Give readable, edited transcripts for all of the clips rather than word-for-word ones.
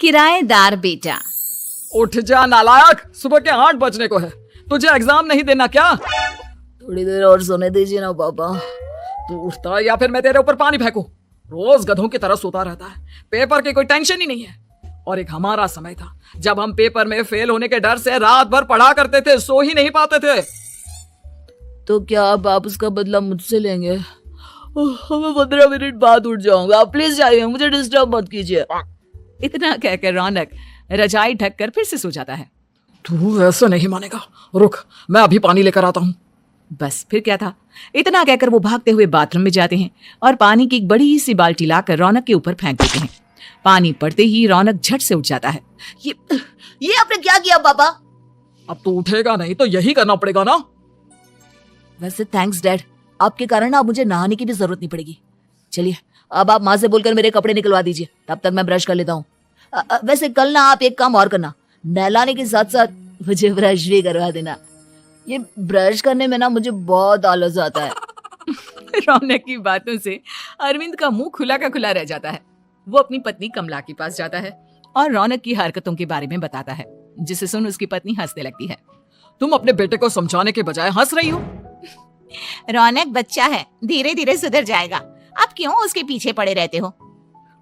किराएदार बेटा। उठ जा नालायक, सुबह के 8 बजने को है, तुझे एग्जाम नहीं देना क्या? थोड़ी देर और सोने दीजिए ना पापा। तू उठता या फिर मैं तेरे ऊपर पानी फेंकूं? रोज गधों की तरह सोता रहता है, पेपर की कोई टेंशन ही नहीं है। और एक हमारा समय था जब हम पेपर में फेल होने के डर से रात भर पढ़ा करते थे, सो ही नहीं पाते थे। तो क्या आप उसका बदला मुझसे लेंगे? मैं 15 मिनट बाद उठ जाऊंगा, आप प्लीज जाइए, मुझे डिस्टर्ब मत कीजिए। इतना कहकर रौनक रजाई ढककर फिर से सो जाता है। तू ऐसा नहीं मानेगा, रुक मैं अभी पानी लेकर आता हूँ। बस फिर क्या था, इतना कहकर वो भागते हुए बाथरूम में जाते हैं और पानी की एक बड़ी सी बाल्टी लाकर रौनक के ऊपर फेंक देते हैं। पानी पड़ते ही रौनक झट से उठ जाता है। ये आपने क्या किया पापा? अब तू उठेगा नहीं तो यही करना पड़ेगा ना। वैसे थैंक्स डैड, आपके कारण अब मुझे नहाने की भी जरूरत नहीं पड़ेगी। चलिए अब आप माँ से बोलकर मेरे कपड़े निकलवा दीजिए, तब तक मैं ब्रश कर लेता हूँ। वैसे कल ना आप एक काम और करना, नहलाने के साथ साथ मुझे ब्रश भी करवा देना। ये ब्रश करने में ना मुझे बहुत आलस आता है। रौनक की बातों से अरविंद का मुंह खुला का खुला रह जाता है। वो अपनी पत्नी कमला के पास जाता है और रौनक की हरकतों के बारे में बताता है, जिसे सुन उसकी पत्नी हंसने लगती है। तुम अपने बेटे को समझाने के बजाय हंस रही हो। रौनक बच्चा है, धीरे धीरे सुधर जाएगा, आप क्यों उसके पीछे पड़े रहते हो?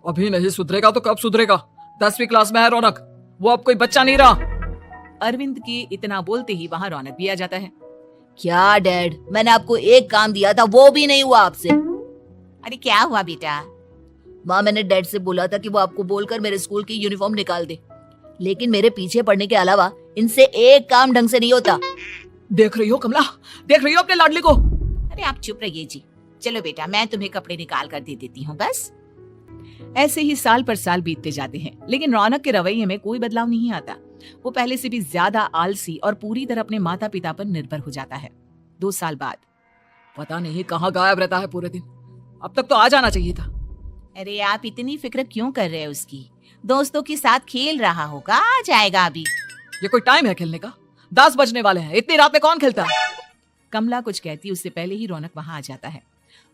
अभी नहीं सुधरेगा तो कब सुधरेगा? 10वीं क्लास में है रौनक, वो अब कोई बच्चा नहीं रहा। अरविंद की इतना बोलते ही वहाँ रौनक भी आ जाता है। क्या डैड, मैंने आपको एक काम दिया था, वो भी नहीं हुआ आपसे। अरे क्या हुआ बेटा? माँ, मैंने डैड से बोला था कि वो आपको बोलकर मेरे स्कूल की यूनिफॉर्म निकाल दे, लेकिन मेरे पीछे पड़ने के अलावा इनसे एक काम ढंग से नहीं होता। देख रही हो कमला, देख रही हो अपने लाडली को? अरे आप चुप रहिए जी। चलो बेटा, मैं तुम्हें कपड़े निकाल कर दे देती हूँ बस। ऐसे ही साल पर साल बीतते जाते हैं, लेकिन रौनक के रवैये में कोई बदलाव नहीं आता। वो पहले से भी ज्यादा आलसी और पूरी तरह अपने माता पिता पर निर्भर हो जाता है। 2 साल बाद पता नहीं कहाँ गायब रहता है पूरे दिन, अब तक तो आ जाना चाहिए था। अरे आप इतनी फिक्र क्यों कर रहे हैं उसकी? दोस्तों के साथ खेल रहा होगा, आ जाएगा अभी। ये कोई टाइम है खेलने का? 10 बजने वाले हैं, इतनी रात में कौन खेलता है? कमला कुछ कहती उससे पहले ही रौनक वहाँ आ जाता है।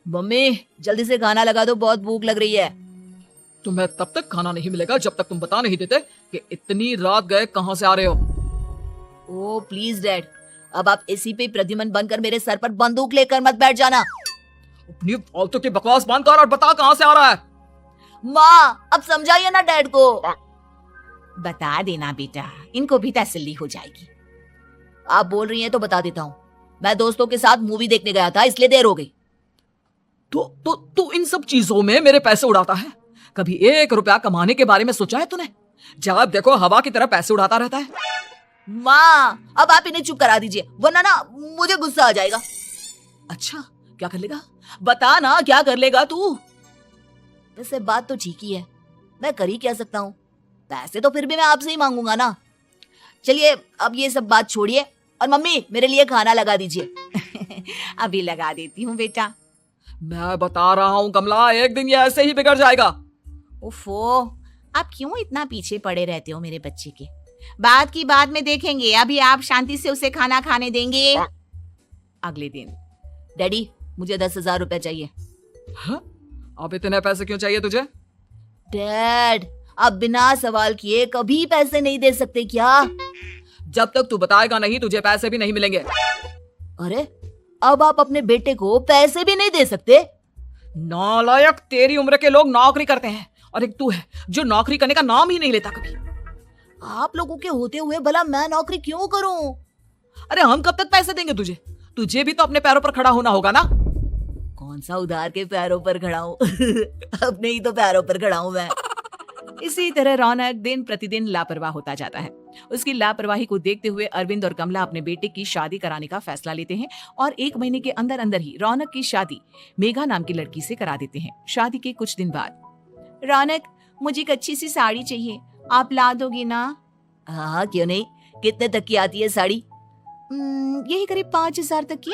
मम्मी जल्दी से खाना लगा दो, बहुत भूख लग रही है। तुम्हें तब तक खाना नहीं मिलेगा जब तक तुम बता नहीं देते कि इतनी रात गए कहाँ से आ रहे हो। ओ प्लीज डैड, अब आप इसी पे प्रद्युमन बनकर मेरे सर पर बंदूक लेकर मत बैठ जाना। अपनी फालतू की बकवास बंद कर और बता कहाँ से आ रहा है। माँ अब समझाइए ना डैड को। बता देना बेटा, इनको भी तसल्ली हो जाएगी। आप बोल रही हैं तो बता देता हूँ, मैं दोस्तों के साथ मूवी देखने गया था, इसलिए देर हो गई। तो इन सब चीजों में मेरे पैसे उड़ाता है? कभी 1 रुपया कमाने के बारे में सोचा है तूने? जब देखो हवा की तरह पैसे उड़ाता रहता है। माँ अब आप इन्हें चुप करा दीजिए, वरना ना मुझे गुस्सा आ जाएगा। अच्छा क्या कर लेगा? बता ना क्या कर लेगा तू? वैसे बात तो ठीक ही है, मैं कर ही क्या सकता हूँ, पैसे तो फिर भी मैं आपसे ही मांगूंगा ना। चलिए अब ये सब बात छोड़िए और मम्मी मेरे लिए खाना लगा दीजिए। अभी लगा देती हूँ बेटा। मैं बता रहा हूँ कमला, एक दिन ये ऐसे ही बिगड़ जाएगा। उफो, आप क्यों इतना पीछे पड़े रहते हो मेरे बच्चे के? बात की बाद में देखेंगे, अभी आप शांति से उसे खाना खाने देंगे। अगले दिन डैडी मुझे 10,000 रुपए चाहिए। हाँ? अब इतने पैसे क्यों चाहिए तुझे? डैड आप बिना सवाल किए कभी पैसे नहीं दे सकते क्या? जब तक तू बताएगा नहीं तुझे पैसे भी नहीं मिलेंगे। अरे अब आप अपने बेटे को पैसे भी नहीं दे सकते? नालायक, तेरी उम्र के लोग नौकरी करते हैं और एक तू है जो नौकरी करने का नाम ही नहीं लेता कभी। आप लोगों के होते हुए भला मैं नौकरी क्यों करूं? अरे हम कब तक पैसे देंगे तुझे? तुझे भी तो अपने पैरों पर खड़ा होना होगा ना। कौन सा उधार के पैरों पर खड़ा हूं? अपने ही तो पैरों पर खड़ा हूं मैं। इसी तरह रौनक दिन प्रतिदिन लापरवाह होता जाता है। उसकी लापरवाही को देखते हुए अरविंद और कमला अपने बेटे की शादी कराने का फैसला लेते हैं और 1 महीने के अंदर अंदर ही रौनक की शादी मेघा नाम की लड़की से करा देते हैं। शादी के कुछ दिन बाद, रौनक मुझे एक अच्छी सी साड़ी चाहिए, आप ला दोगे ना? हाँ क्यों नहीं, कितने तक की आती है साड़ी? यही करीब 5,000 तक की।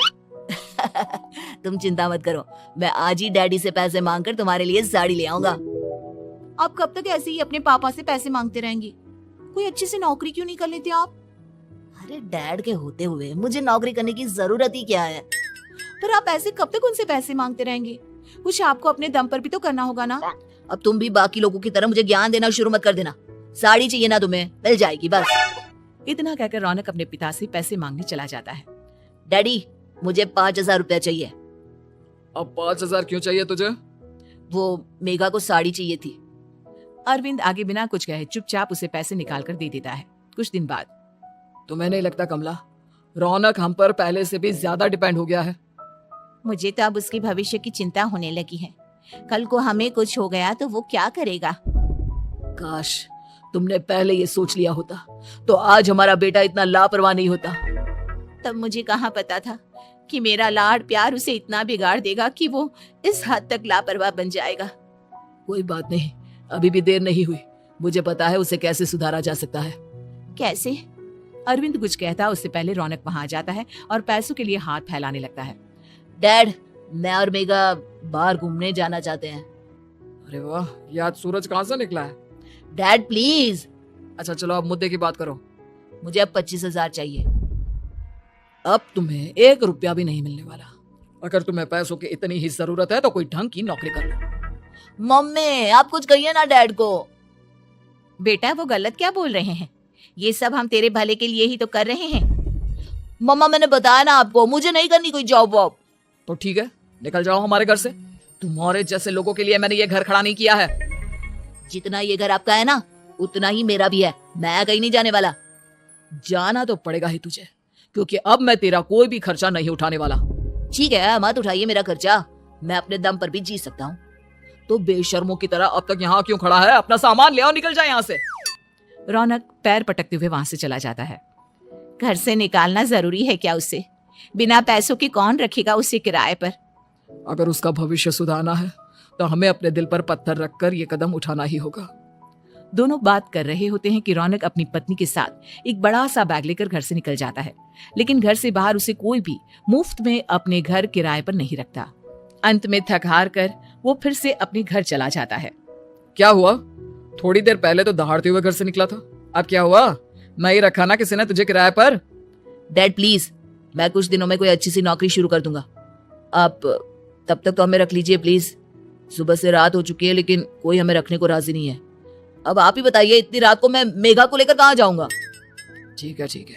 तुम चिंता मत करो, मैं आज ही डैडी से पैसे मांगकर तुम्हारे लिए साड़ी ले आऊंगा। आप कब तक ऐसे ही अपने पापा से पैसे मांगते रहेंगे? कोई अच्छी सी नौकरी क्यों नहीं कर लेते आप? अरे डैड के होते हुए मुझे नौकरी करने की जरूरत ही क्या है? पर आप ऐसे कब तक उनसे पैसे मांगते रहेंगे? कुछ आपको अपने दम पर भी तो करना होगा ना। अब तुम भी बाकी लोगों की तरह मुझे ज्ञान देना शुरू मत कर देना। साड़ी चाहिए ना तुम्हें, मिल जाएगी बस। इतना कहकर रौनक अपने पिता से पैसे मांगने चला जाता है। डैडी मुझे 5,000 रुपया चाहिए। अब 5,000 क्यों चाहिए तुझे? वो मेघा को साड़ी चाहिए थी। अरविंद आगे बिना कुछ कहे चुपचाप उसे पैसे निकाल कर दे देता है। कुछ दिन बाद तुम्हें नहीं लगता कमला, रौनक हम पर पहले से भी ज्यादा डिपेंड हो गया है? मुझे तो अब उसके भविष्य की चिंता होने लगी है। कल को हमें कुछ हो गया तो वो क्या करेगा? काश तुमने पहले ये सोच लिया होता तो आज हमारा बेटा इतना लापरवाह नहीं होता। तब मुझे कहाँ पता था कि मेरा लाड प्यार उसे इतना बिगाड़ देगा कि वो इस हद तक लापरवाह बन जाएगा। कोई बात नहीं, अभी भी देर नहीं हुई। मुझे पता है उसे कैसे सुधारा जा सकता है। कैसे? अरविंद कुछ कहता उससे पहले रौनक वहां आ जाता है और पैसों के लिए हाथ फैलाने लगता है। डैड मैं और मेघा बाहर घूमने जाना चाहते हैं। अरे वाह, ये आज सूरज कहाँ से निकला है? Dad please. अच्छा चलो अब मुद्दे की बात करो। मुझे अब 25,000 चाहिए। अब तुम्हें 1 रुपया भी नहीं मिलने वाला। अगर तुम्हें पैसों की इतनी ही जरूरत है तो कोई ढंग की नौकरी कर लो। मम्मी आप कुछ कहिए ना डैड को। बेटा वो गलत क्या बोल रहे हैं? ये सब हम तेरे भले के लिए ही तो कर रहे हैं। मम्मा मैंने बताया ना आपको, मुझे नहीं करनी कोई जॉब वॉब। तो ठीक है, निकल जाओ हमारे घर से। तुम्हारे जैसे लोगों के लिए मैंने ये घर खड़ा नहीं किया है। जितना ये घर आपका है ना उतना ही मेरा भी है। मैं कहीं नहीं जाने वाला। जाना तो पड़ेगा ही तुझे, क्योंकि अब मैं तेरा कोई भी खर्चा नहीं उठाने वाला। ठीक है मत उठाइए मेरा खर्चा, मैं अपने दम पर भी जी सकता हूँ। तो बेशर्मों की तरह अब तक यहाँ क्यों खड़ा है? अपना सामान ले आओ, निकल जाए यहाँ से। रौनक पैर पटकते हुए वहां से चला जाता है। घर से निकालना जरूरी है क्या उसे? बिना पैसों के कौन रखेगा उसे किराए पर? अगर उसका भविष्य सुधारना है तो हमें अपने दिल पर पत्थर रखकर ये कदम उठाना ही होगा। दोनों बात कर रहे होते हैं कि रौनक अपनी पत्नी के साथ एक बड़ा सा बैग लेकर घर से निकल जाता है, लेकिन घर से बाहर उसे कोई भी मुफ्त में अपने घर किराए पर नहीं रखता। अंत में थक हार कर वो फिर से अपने घर चला जाता है। क्या हुआ? थोड़ी देर पहले तो दहाड़ते हुए घर से निकला था, अब क्या हुआ? नहीं रखा ना किसी ने तुझे किराए पर? डैड प्लीज, मैं कुछ दिनों में कोई अच्छी सी नौकरी शुरू कर दूंगा। आप तब तक तो हमें रख लीजिए प्लीज। सुबह से रात हो चुकी है लेकिन कोई हमें रखने को राजी नहीं है। अब आप ही बताइए, इतनी रात को मैं मेघा को लेकर कहाँ जाऊंगा? ठीक है,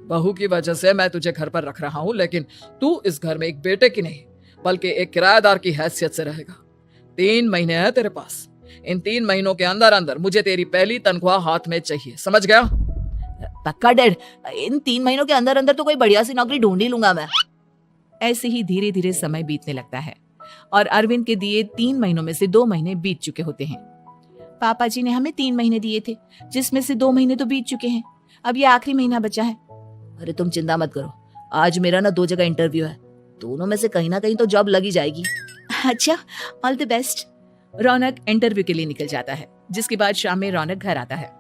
बहू की वजह से मैं तुझे घर पर रख रहा हूँ, लेकिन तू इस घर में एक बेटे की नहीं बल्कि एक किराएदार की हैसियत से रहेगा। 3 महीने हैं तेरे पास। इन 3 महीनों के अंदर अंदर मुझे तेरी पहली तनख्वाह हाथ में चाहिए, समझ गया? पक्का डैड, इन 3 महीनों के अंदर अंदर तो कोई बढ़िया सी नौकरी ढूंढ ही लूंगा मैं। ऐसे ही धीरे धीरे समय बीतने लगता है और अरविंद के दिए 3 महीनों में से 2 महीने बीत चुके होते हैं। पापा जी ने हमें 3 महीने दिए थे, जिसमें से 2 महीने तो बीत चुके हैं। अब ये आखिरी महीना बचा है। अरे तुम चिंता मत करो, आज मेरा ना 2 जगह इंटरव्यू है, दोनों में से कहीं ना कहीं तो जॉब लगी जाएगी। अच्छा, all the best. Raunak interview के लिए निकल जाता है, जिसके बाद शाम में रौनक घर आता है।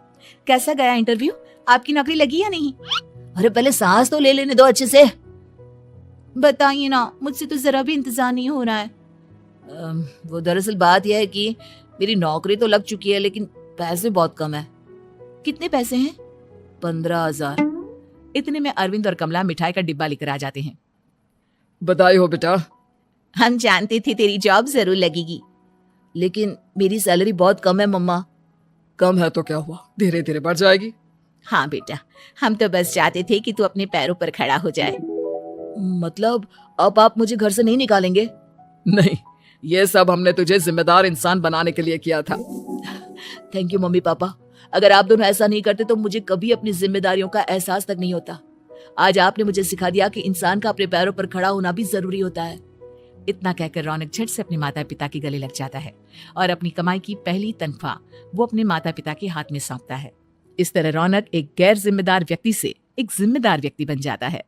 कैसा गया इंटरव्यू? आपकी नौकरी लगी या नहीं? अरे पहले सांस तो ले लेने दो अच्छे से। बताइए ना, मुझसे तो जरा भी इंतजार नहीं हो रहा है। वो दरअसल बात यह है कि मेरी नौकरी तो लग चुकी है लेकिन पैसे बहुत कम है। कितने पैसे हैं? 15,000। इतने में अरविंद और कमला मिठाई का डिब्बा लेकर आ जाते हैं। बधाई हो बेटा। हम जानते थे तेरी जॉब जरूर लगेगी। लेकिन मेरी सैलरी बहुत कम है मम्मा। कम है तो क्या हुआ, धीरे धीरे बढ़ जाएगी। हाँ बेटा, हम तो बस चाहते थे कि तू अपने पैरों पर खड़ा हो जाए। मतलब अब आप मुझे घर से नहीं निकालेंगे? नहीं, ये सब हमने तुझे जिम्मेदार इंसान बनाने के लिए किया था। Thank you mummy papa. अगर आप दोनों ऐसा नहीं करते तो मुझे कभी अपनी जिम्मेदारियों का एहसास तक नहीं होता। आज आपने मुझे सिखा दिया कि इंसान का अपने पैरों पर खड़ा होना भी जरूरी होता है। इतना कहकर रौनक झट से अपने माता पिता के गले लग जाता है और अपनी कमाई की पहली तनख्वाह वो अपने माता पिता के हाथ में सौंपता है। इस तरह रौनक एक गैर जिम्मेदार व्यक्ति से एक जिम्मेदार व्यक्ति बन जाता है।